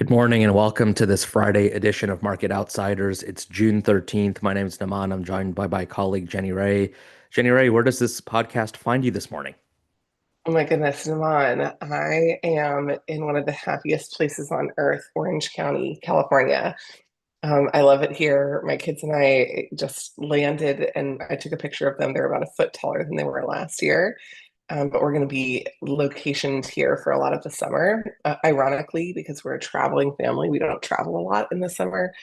Good morning and welcome to this Friday edition of Market Outsiders. It's June 13th. My name is Naman. I'm joined by my colleague Jenny Ray. Jenny Ray, where does this podcast find you this morning? Oh my goodness, Naman. I am in one of the happiest places on earth, Orange County, California. I love it here. My kids and I just landed and I took a picture of them. They're about a foot taller than they were last year. But we're going to be locationed here for a lot of the summer. Ironically, because we're a traveling family, we don't travel a lot in the summer.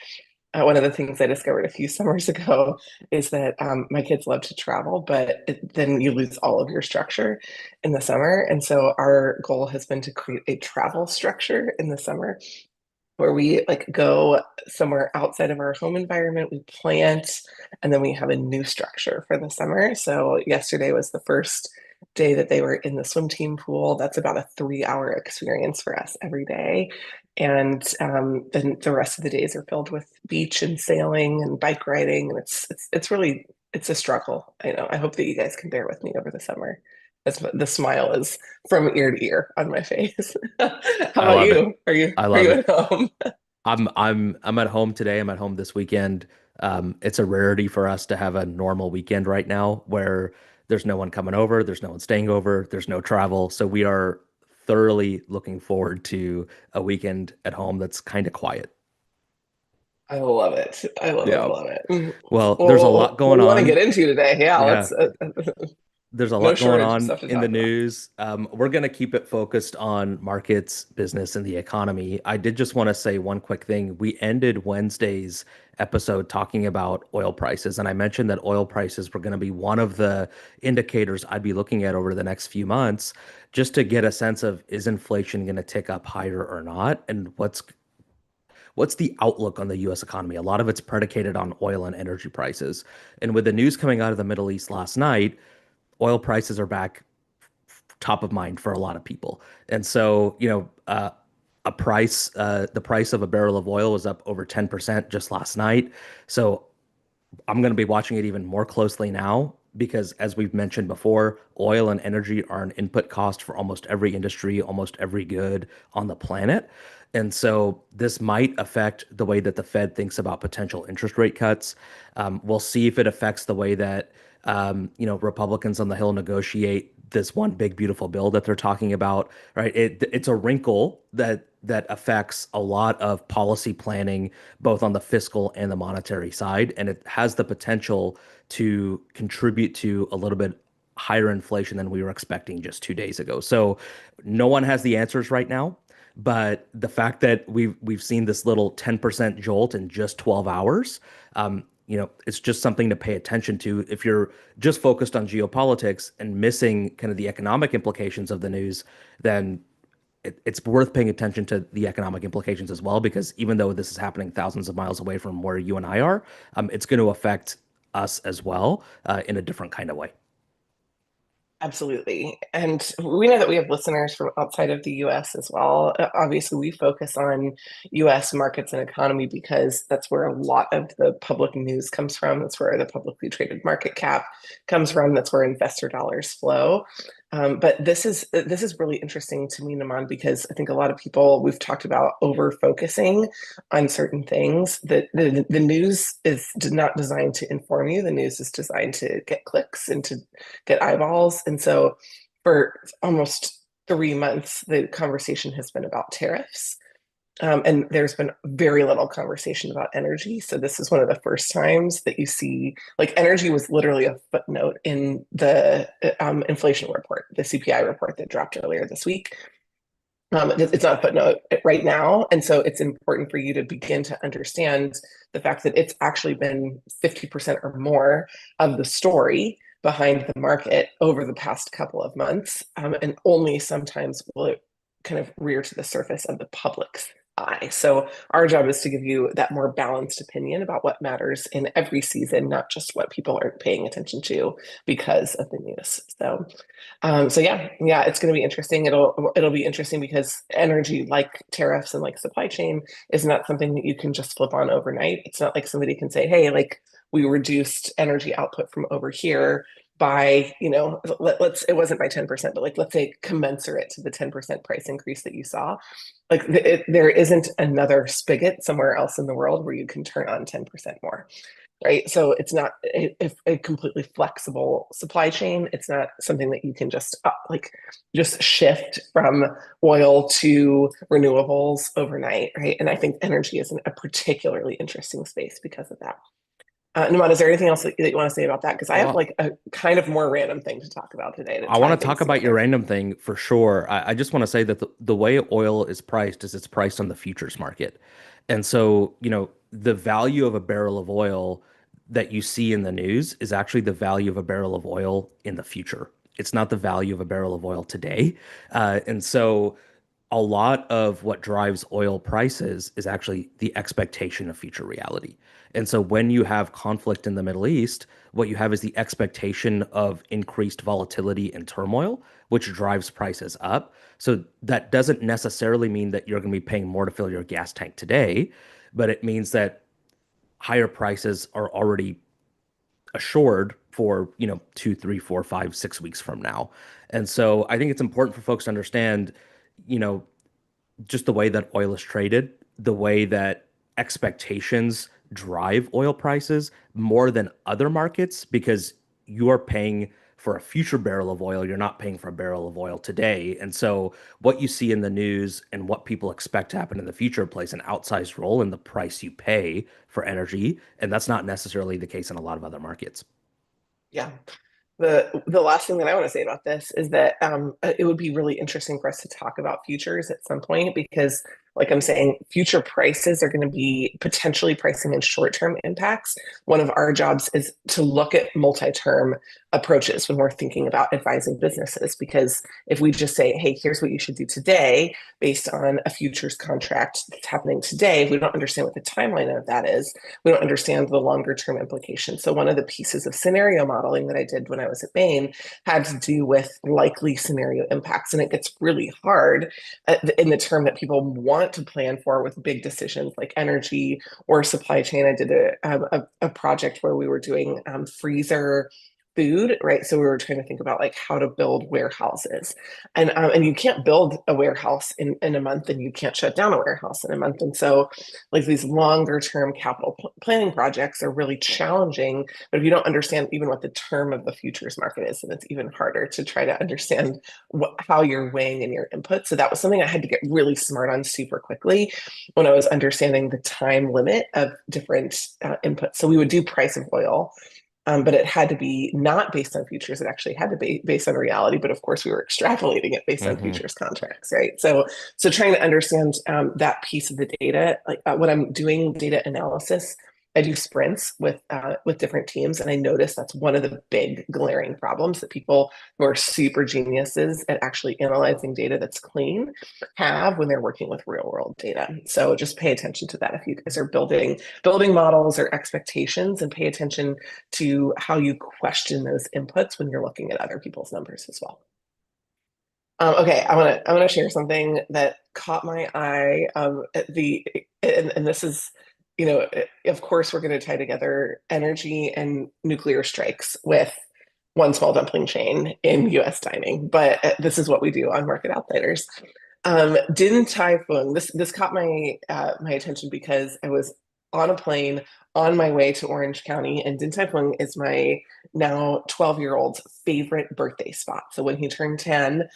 One of the things I discovered a few summers ago is that my kids love to travel, but then you lose all of your structure in the summer. And so our goal has been to create a travel structure in the summer where we like go somewhere outside of our home environment, we plant, and then we have a new structure for the summer. So yesterday was the first day that they were in the swim team pool. That's about a 3 hour experience for us every day. And then the rest of the days are filled with beach and sailing and bike riding. And it's really it's a struggle. I know. I hope that you guys can bear with me over the summer. The smile is from ear to ear on my face. How I about love it. you? Are you I are love you it. at home? I'm at home today. I'm at home this weekend. It's a rarity for us to have a normal weekend right now where there's no one coming over, there's no one staying over, there's no travel. So we are thoroughly looking forward to a weekend at home that's kind of quiet. I love it. I love it. Yeah. Love it. Well, Well, there's a lot what going do you want to on. get into today? Yeah, Yeah. let's. There's a No lot going shortage of on stuff to in the talk about. news. We're going to keep it focused on markets, business, and the economy. I did just want to say one quick thing. We ended Wednesday's episode talking about oil prices, and I mentioned that oil prices were going to be one of the indicators I'd be looking at over the next few months, just to get a sense of is inflation going to tick up higher or not, and what's the outlook on the US economy? A lot of it's predicated on oil and energy prices. And with the news coming out of the Middle East last night, oil prices are back top of mind for a lot of people. And so, the price of a barrel of oil was up over 10% just last night. So I'm going to be watching it even more closely now because, as we've mentioned before, oil and energy are an input cost for almost every industry, almost every good on the planet. And so this might affect the way that the Fed thinks about potential interest rate cuts. We'll see if it affects the way that Republicans on the Hill negotiate this one big beautiful bill that they're talking about, right? It's a wrinkle that affects a lot of policy planning, both on the fiscal and the monetary side, and it has the potential to contribute to a little bit higher inflation than we were expecting just 2 days ago. So no one has the answers right now, but the fact that we've seen this little 10% jolt in just 12 hours, it's just something to pay attention to. If you're just focused on geopolitics and missing kind of the economic implications of the news, then it's worth paying attention to the economic implications as well, because even though this is happening thousands of miles away from where you and I are, it's going to affect us as well, in a different kind of way. Absolutely. And we know that we have listeners from outside of the US as well. Obviously, we focus on US markets and economy because that's where a lot of the public news comes from. That's where the publicly traded market cap comes from. That's where investor dollars flow. But this is really interesting to me, Naman, because I think a lot of people we've talked about over focusing on certain things. That the news is not designed to inform you. The news is designed to get clicks and to get eyeballs. And so for almost 3 months, the conversation has been about tariffs. And there's been very little conversation about energy. So this is one of the first times that you see, like, energy was literally a footnote in the inflation report, the CPI report that dropped earlier this week. It's not a footnote right now. And so it's important for you to begin to understand the fact that it's actually been 50% or more of the story behind the market over the past couple of months. And only sometimes will it kind of rear to the surface of the public's eye. So our job is to give you that more balanced opinion about what matters in every season, not just what people aren't paying attention to because of the news. So yeah, it's going to be interesting. It'll be interesting because energy, like tariffs and like supply chain, is not something that you can just flip on overnight. It's not like somebody can say, "Hey, like we reduced energy output from over here." by, let's, it wasn't by 10%, but like, let's say commensurate to the 10% price increase that you saw. Like there isn't another spigot somewhere else in the world where you can turn on 10% more. Right. So it's not a completely flexible supply chain. It's not something that you can just shift from oil to renewables overnight. Right. And I think energy is a particularly interesting space because of that. Naman, is there anything else that you want to say about that? Because I have Well, like a kind of more random thing to talk about today to I tie want to talk things about your together. random thing for sure. I just want to say that the way oil is priced is it's priced on the futures market. And so, the value of a barrel of oil that you see in the news is actually the value of a barrel of oil in the future. It's not the value of a barrel of oil today. And so, a lot of what drives oil prices is actually the expectation of future reality. And so when you have conflict in the Middle East, what you have is the expectation of increased volatility and turmoil, which drives prices up. So that doesn't necessarily mean that you're going to be paying more to fill your gas tank today, but it means that higher prices are already assured for, 2, 3, 4, 5, 6 weeks from now. And so I think it's important for folks to understand, you know, just the way that oil is traded, the way that expectations drive oil prices more than other markets because you are paying for a future barrel of oil. You're not paying for a barrel of oil today. And so what you see in the news and what people expect to happen in the future plays an outsized role in the price you pay for energy. And that's not necessarily the case in a lot of other markets. Yeah. The last thing that I want to say about this is that it would be really interesting for us to talk about futures at some point because, like I'm saying, future prices are going to be potentially pricing in short-term impacts. One of our jobs is to look at multi-term approaches when we're thinking about advising businesses. Because if we just say, "Hey, here's what you should do today," based on a futures contract that's happening today, if we don't understand what the timeline of that is, we don't understand the longer term implications. So one of the pieces of scenario modeling that I did when I was at Bain had to do with likely scenario impacts. And it gets really hard in the term that people want to plan for with big decisions like energy or supply chain. I did a project where we were doing freezer food, right? So we were trying to think about like how to build warehouses, and you can't build a warehouse in a month, and you can't shut down a warehouse in a month. And so, like these longer term capital planning projects are really challenging. But if you don't understand even what the term of the futures market is, then it's even harder to try to understand how you're weighing in your input. So that was something I had to get really smart on super quickly when I was understanding the time limit of different inputs. So we would do price of oil, but it had to be not based on futures. It actually had to be based on reality. But of course, we were extrapolating it based on Hmm. futures contracts, right? So trying to understand that piece of the data, like when I'm doing data analysis, I do sprints with different teams, and I notice that's one of the big glaring problems that people who are super geniuses at actually analyzing data that's clean have when they're working with real world data. So just pay attention to that if you guys are building models or expectations, and pay attention to how you question those inputs when you're looking at other people's numbers as well. Okay, I want to share something that caught my eye. At the and this is, of course, we're going to tie together energy and nuclear strikes with one small dumpling chain in U.S. dining, but this is what we do on Market Outsiders. Din Tai Fung. This caught my attention because I was on a plane on my way to Orange County, and Din Tai Fung is my now 12-year-old's favorite birthday spot. So when he turned 10,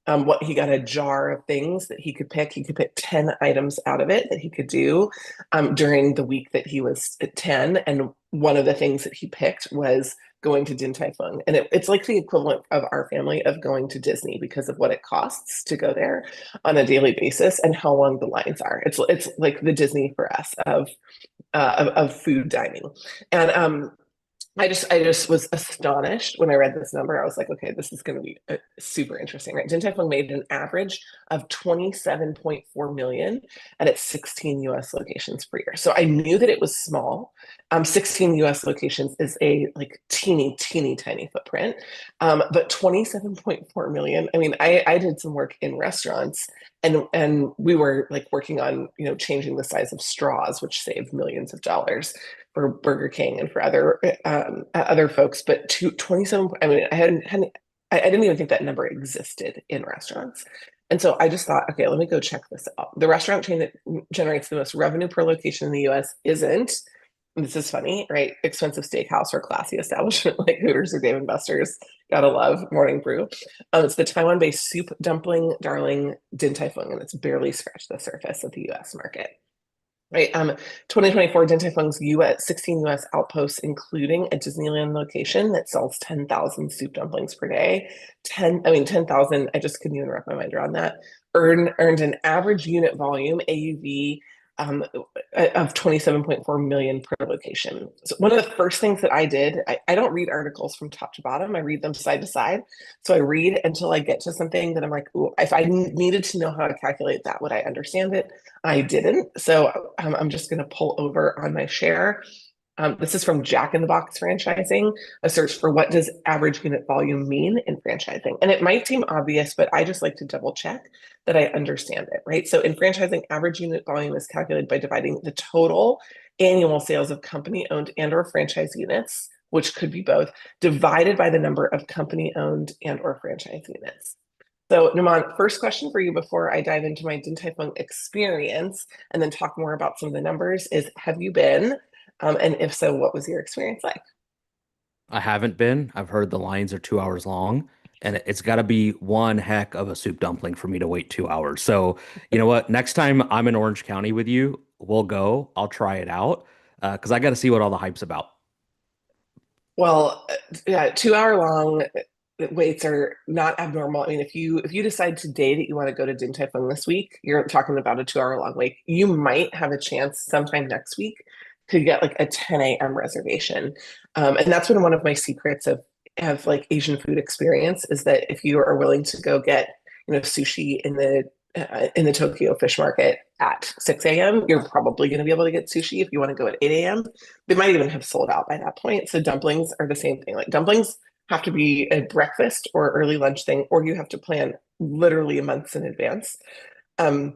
what he got a jar of things that he could pick. He could pick 10 items out of it that he could do during the week that he was at 10. And one of the things that he picked was going to Din Tai Fung. And it's like the equivalent of our family of going to Disney because of what it costs to go there on a daily basis and how long the lines are. It's like the Disney for us of food dining. And I just was astonished when I read this number. I was like, okay, this is going to be super interesting, right? Din Tai Fung made an average of 27.4 million at its 16 US locations per year. So I knew that it was small. 16 US locations is a like teeny tiny footprint. But 27.4 million, I mean, I did some work in restaurants, and we were like working on, changing the size of straws, which saved millions of dollars for Burger King and for other folks, but 27. I mean, I didn't even think that number existed in restaurants. And so I just thought, okay, let me go check this out. The restaurant chain that generates the most revenue per location in the US isn't, and this is funny, right? Expensive steakhouse or classy establishment like Hooters or Dave and Buster's. Gotta love Morning Brew. It's the Taiwan-based soup dumpling darling Din Tai Fung, and it's barely scratched the surface of the US market. Right. 2024 Din Tai Fung's US 16 US outposts, including a Disneyland location that sells 10,000 soup dumplings per day. 10,000, I just couldn't even wrap my mind around that. Earned an average unit volume, AUV, of 27.4 million per location. So one of the first things that I did, I don't read articles from top to bottom. I read them side to side. So I read until I get to something that I'm like, ooh, if I needed to know how to calculate that, would I understand it? I didn't. So I'm just going to pull over on my share. This is from Jack in the Box Franchising, a search for what does average unit volume mean in franchising. And it might seem obvious, but I just like to double check that I understand it, right? So in franchising, average unit volume is calculated by dividing the total annual sales of company owned and or franchise units, which could be both, divided by the number of company owned and or franchise units. So, Naman, first question for you before I dive into my Din Tai Fung experience and then talk more about some of the numbers is, have you been? And if so, what was your experience like? I haven't been. I've heard the lines are 2 hours long, and it's got to be one heck of a soup dumpling for me to wait 2 hours. So, you know what? Next time I'm in Orange County with you, we'll go. I'll try it out because I got to see what all the hype's about. Well, yeah, 2 hour long waits are not abnormal. I mean, if you decide today that you want to go to Din Tai Fung this week, you're talking about a 2 hour long wait. You might have a chance sometime next week to get like a 10 a.m. reservation. And that's been one of my secrets of like Asian food experience is that if you are willing to go get, sushi in the Tokyo fish market at 6 a.m., you're probably going to be able to get sushi if you want to go at 8 a.m. They might even have sold out by that point. So dumplings are the same thing. Like dumplings have to be a breakfast or early lunch thing, or you have to plan literally months in advance. Um,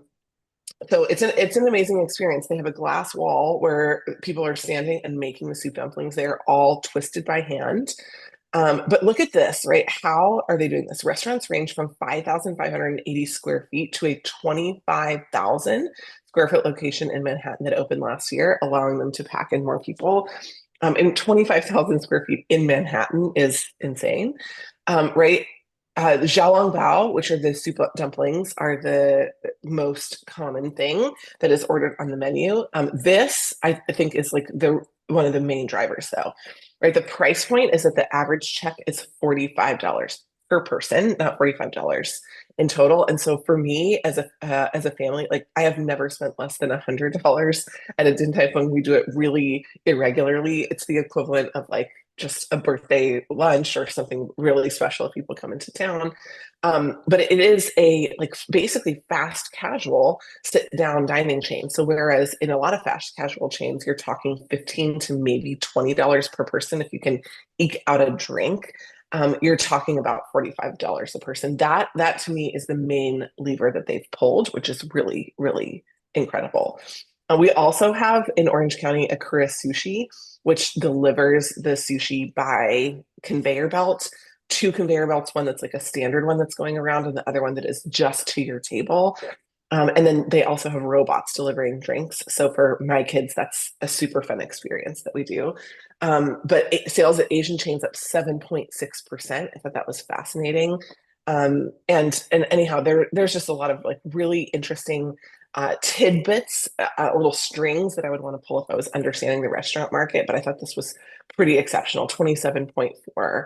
so it's an amazing experience. They have a glass wall where people are standing and making the soup dumplings. They are all twisted by hand. But look at this, right? How are they doing this? Restaurants range from 5,580 square feet to a 25,000 square foot location in Manhattan that opened last year, allowing them to pack in more people. And 25,000 square feet in Manhattan is insane, right? The xiaolongbao, which are the soup dumplings, are the most common thing that is ordered on the menu. This, I think, is like the one of the main drivers, though. Right, the price point is that the average check is $45 per person, not $45 in total. And so for me, as a family, like I have never spent less than $100 at a Din Tai Fung. We do it really irregularly. It's the equivalent of like just a birthday lunch or something really special if people come into town. But it is a like basically fast casual sit down dining chain. So whereas in a lot of fast casual chains, you're talking 15 to maybe $20 per person if you can eke out a drink. You're talking about $45 a person. That to me is the main lever that they've pulled, which is really, really incredible. We also have in Orange County a Kura Sushi, which delivers the sushi by conveyor belt, two conveyor belts, one that's like a standard one that's going around, and the other one that is just to your table. And then they also have robots delivering drinks. So for my kids, that's a super fun experience that we do. But sales at Asian chains up 7.6%. I thought that was fascinating. And anyhow, there's just a lot of like really interesting tidbits, little strings that I would want to pull if I was understanding the restaurant market. But I thought this was pretty exceptional, 27.4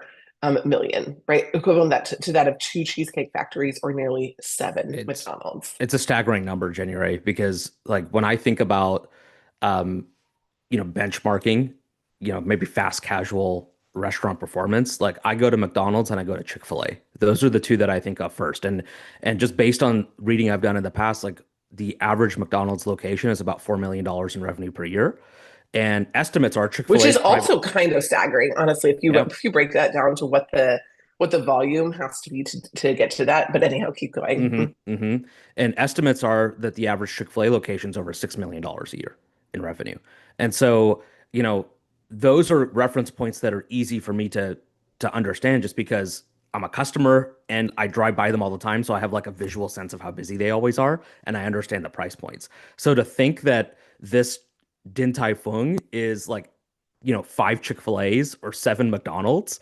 million, right? Equivalent to that of two Cheesecake Factories or nearly seven It's McDonald's. it's a staggering number, January, because like when I think about um, benchmarking, maybe fast casual restaurant performance, like I go to McDonald's and I go to Chick-fil-A. Those are the two that I think of first. And just based on reading I've done in the past, like the average McDonald's location is about $4 million in revenue per year. And estimates are Which Chick-fil-A is is private. also kind of staggering, honestly, Yep. if you break that down to what the volume has to be to get to that. But anyhow, keep going. And estimates are that the average Chick-fil-A location is over $6 million a year in revenue. And so you know, those are reference points that are easy for me to understand just because I'm a customer and I drive by them all the time. So I have like a visual sense of how busy they always are, and I understand the price points. So to think that this Din Tai Fung is like, five Chick-fil-A's or seven McDonald's,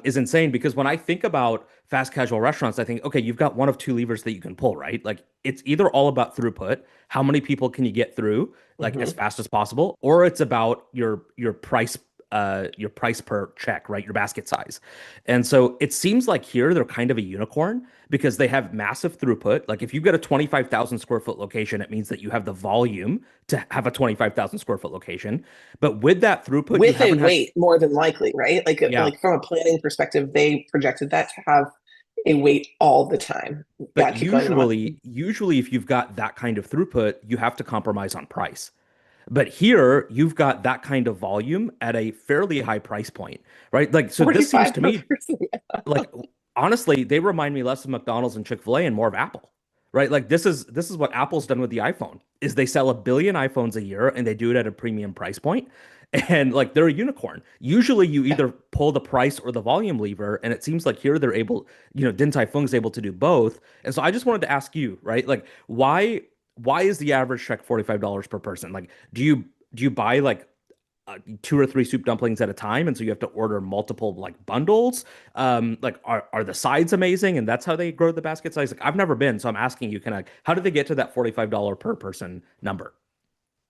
is insane because when I think about fast casual restaurants, I think, okay, you've got one of two levers that you can pull, right? Like it's either all about throughput, how many people can you get through, like as Hmm. fast as possible, or it's about your price per check, right? Your basket size. And so it seems like here they're kind of a unicorn because they have massive throughput. Like if you get a 25,000 square foot location, it means that you have the volume to have a 25,000 square foot location. But with that throughput, you With a haven't had, weight, more than likely, right? yeah. Like from a planning perspective, they projected that to have a weight all the time. Yeah, But keep going on. usually if you've got that kind of throughput, you have to compromise on price. But here, you've got that kind of volume at a fairly high price point, right? Like, so this seems 45 to per me person. like honestly, they remind me less of McDonald's and Chick-fil-A and more of Apple. Right? Like this is what Apple's done with the iPhone is they sell a billion iPhones a year and they do it at a premium price point. And like they're a unicorn. Usually you Yeah. either pull the price or the volume lever, and it seems like here they're able, Din Tai Fung's able to do both. And so I just wanted to ask you, right? Like why is the average check $45 per person? Like do you buy like two or three soup dumplings at a time, and so you have to order multiple like bundles? Like are the sides amazing, and that's how they grow the basket size? Like I've never been, so I'm asking you, kind of, how did they get to that $45 per person number?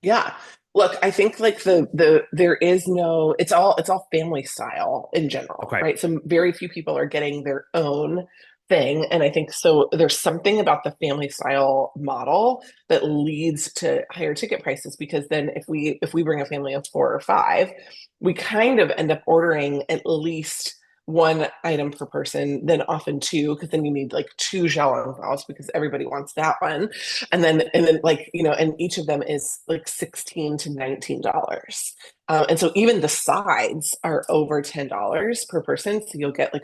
Yeah. Look, I think like the there is no it's all family style in general, Okay. right? So very few people are getting their own thing. And I think so there's something about the family style model that leads to higher ticket prices because then if we bring a family of four or five, we kind of end up ordering at least one item per person, then often two, because then you need like two xiaolongbao because everybody wants that one. And then like, and each of them is like 16 to $19. And so even the sides are over $10 per person. So you'll get like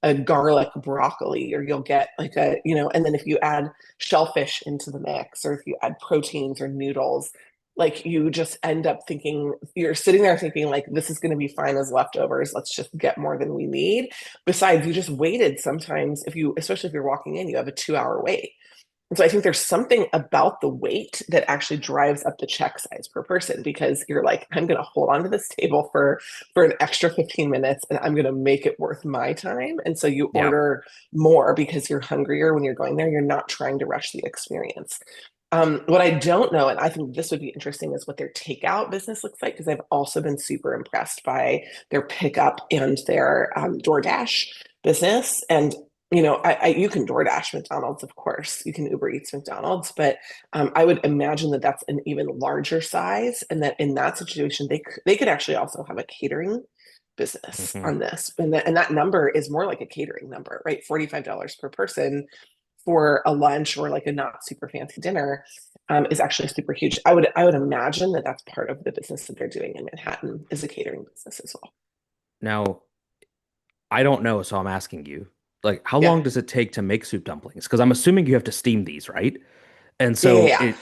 a garlic broccoli, or you'll get like and then if you add shellfish into the mix, or if you add proteins or noodles, like you just end up thinking you're sitting there thinking like this is going to be fine as leftovers, let's just get more than we need. Besides, you just waited. Sometimes if you, especially if you're walking in, you have a 2 hour wait. And so I think there's something about the weight that actually drives up the check size per person because you're like, I'm going to hold on to this table for an extra 15 minutes and I'm going to make it worth my time. And so you Yeah. order more because you're hungrier when you're going there. You're not trying to rush the experience. What I don't know, and I think this would be interesting, is what their takeout business looks like because I've also been super impressed by their pickup and their DoorDash business. And you can DoorDash McDonald's, of course. You can Uber Eats McDonald's, but I would imagine that that's an even larger size, and that in that situation, they could actually also have a catering business Hmm. on this, and that number is more like a catering number, right? $45 per person for a lunch or like a not super fancy dinner is actually super huge. I would imagine that that's part of the business that they're doing in Manhattan is a catering business as well. Now, I don't know, so I'm asking you, like, how Yeah, long does it take to make soup dumplings? Because I'm assuming you have to steam these, right? And yeah, yeah,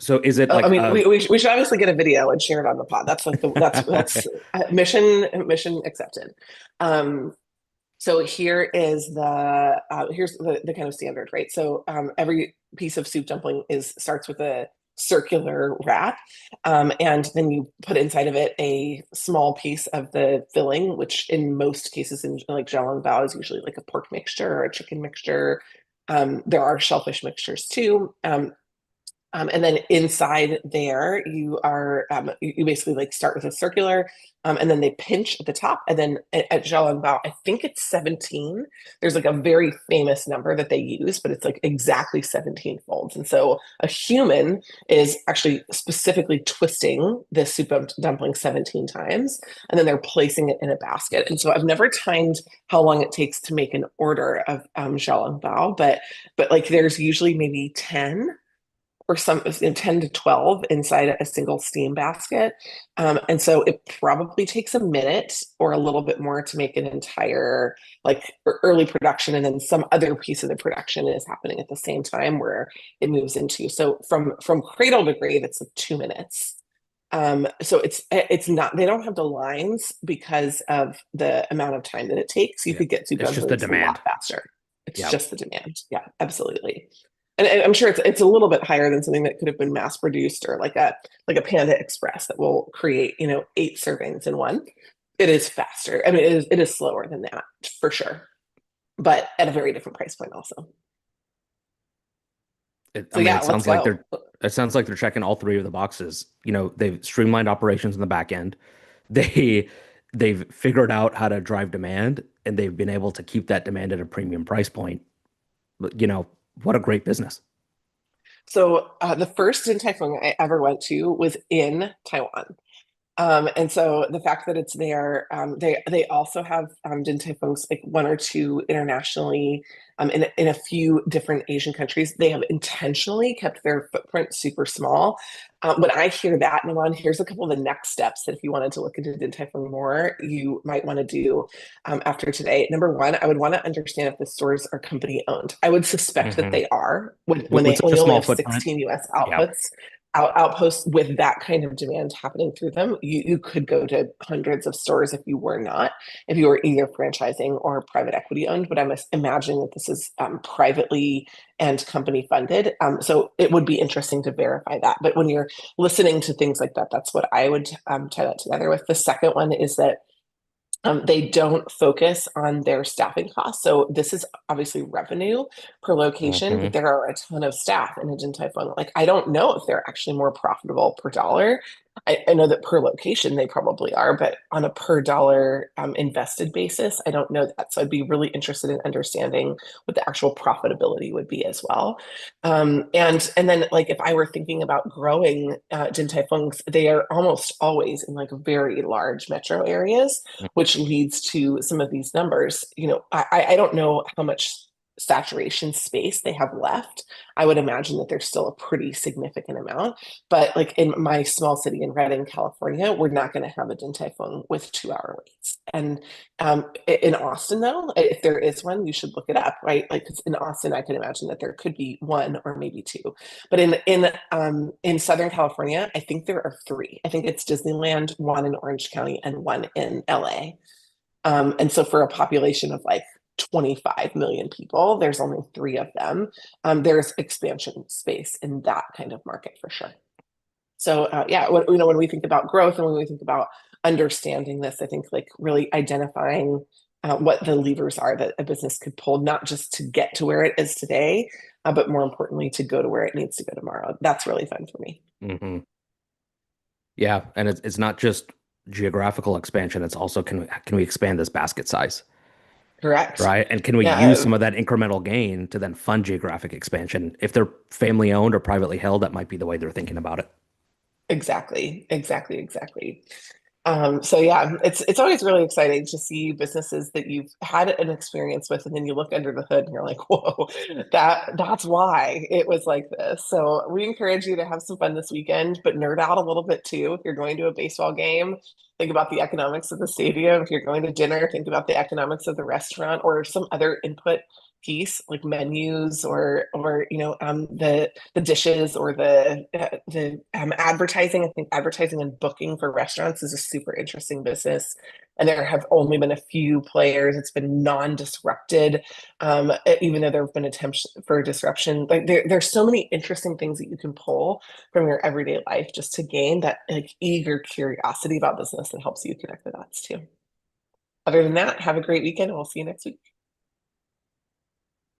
so yeah. is it I like mean, we should obviously get a video and share it on the pod. That's like that's mission accepted. Um, So here's the kind of standard, right? So every piece of soup dumpling is starts with a circular wrap, and then you put inside of it a small piece of the filling, which in most cases in like bao is usually like a pork mixture or a chicken mixture. There are shellfish mixtures too. And then inside there, you basically like start with a circular, and then they pinch at the top, and then at Bao, I think it's 17. There's like a very famous number that they use, but it's like exactly 17 folds. And so a human is actually specifically twisting the dumpling 17 times, and then they're placing it in a basket. And so I've never timed how long it takes to make an order of Bao, but like there's usually maybe 10 or 10 to 12 inside a single steam basket. And so it probably takes a minute or a little bit more to make an entire like early production. And then some other piece of the production is happening at the same time where it moves into. So from cradle to grave, it's like 2 minutes. So it's not, they don't have the lines because of the amount of time that it takes. You Yeah. could get to It's just the dumplings a lot demand. faster. It's Yeah. just the demand. Yeah, absolutely. And I'm sure it's a little bit higher than something that could have been mass produced, or like a Panda Express that will create, 8 servings in one. It is faster. I mean, it is slower than that for sure, but at a very different price point also. I So mean, yeah, let's go. it sounds like they're checking all three of the boxes. They've streamlined operations in the back end. They they've figured out how to drive demand, and they've been able to keep that demand at a premium price point. What a great business. So the first Din Tai Fung I ever went to was in Taiwan. And so the fact that it's there, they also have Din Tai Fungs, like one or two internationally, in a few different Asian countries. They have intentionally kept their footprint super small. When I hear that, Naman, here's a couple of the next steps that if you wanted to look into Din Tai Fung more, you might want to do after today. Number one, I would want to understand if the stores are company owned. I would suspect that Hmm. they are when With they such when a you only small have footprint. 16 US Yeah. outputs outposts with that kind of demand happening through them, you could go to hundreds of stores if you were either franchising or private equity owned. But I'm imagining that this is privately and company funded. So it would be interesting to verify that. But when you're listening to things like that, that's what I would tie that together with. The second one is that they don't focus on their staffing costs. So this is obviously revenue per location, but Hmm. there are a ton of staff in a Din Tai Fung. Like, I don't know if they're actually more profitable per dollar. I know that per location they probably are, but on a per dollar invested basis, I don't know that. So I'd be really interested in understanding what the actual profitability would be as well. And then, like, if I were thinking about growing Din Tai Fungs, they are almost always in like very large metro areas, which leads to some of these numbers. I don't know how much saturation space they have left. I would imagine that there's still a pretty significant amount. But like in my small city in Redding, California, we're not going to have a Din Tai Fung with 2 hour waits. And in Austin, though, if there is one, you should look it up, right? Like, 'cause in Austin, I can imagine that there could be one or maybe two. But in Southern California, I think there are three. I think it's Disneyland, one in Orange County, and one in LA. And so for a population of like 25 million people, there's only three of them. There's expansion space in that kind of market for sure. So yeah, when we think about growth and when we think about understanding this, I think like really identifying what the levers are that a business could pull, not just to get to where it is today, but more importantly, to go to where it needs to go tomorrow. That's really fun for me. Hmm. Yeah, and it's not just geographical expansion. It's also can we expand this basket size, Correct. right? And can we use Yeah, some of that incremental gain to then fund geographic expansion? If they're family owned or privately held, that might be the way they're thinking about it. exactly, exactly, exactly. So yeah, it's always really exciting to see businesses that you've had an experience with, and then you look under the hood and you're like, whoa, that's why it was like this. So we encourage you to have some fun this weekend, but nerd out a little bit too. If you're going to a baseball game, think about the economics of the stadium. If you're going to dinner, think about the economics of the restaurant or some other input piece like menus or the dishes or the advertising. I think advertising and booking for restaurants is a super interesting business, and there have only been a few players. It's been non-disrupted, even though there have been attempts for disruption. Like there's so many interesting things that you can pull from your everyday life just to gain that like eager curiosity about business that helps you connect the dots too. Other than that, have a great weekend and we'll see you next week.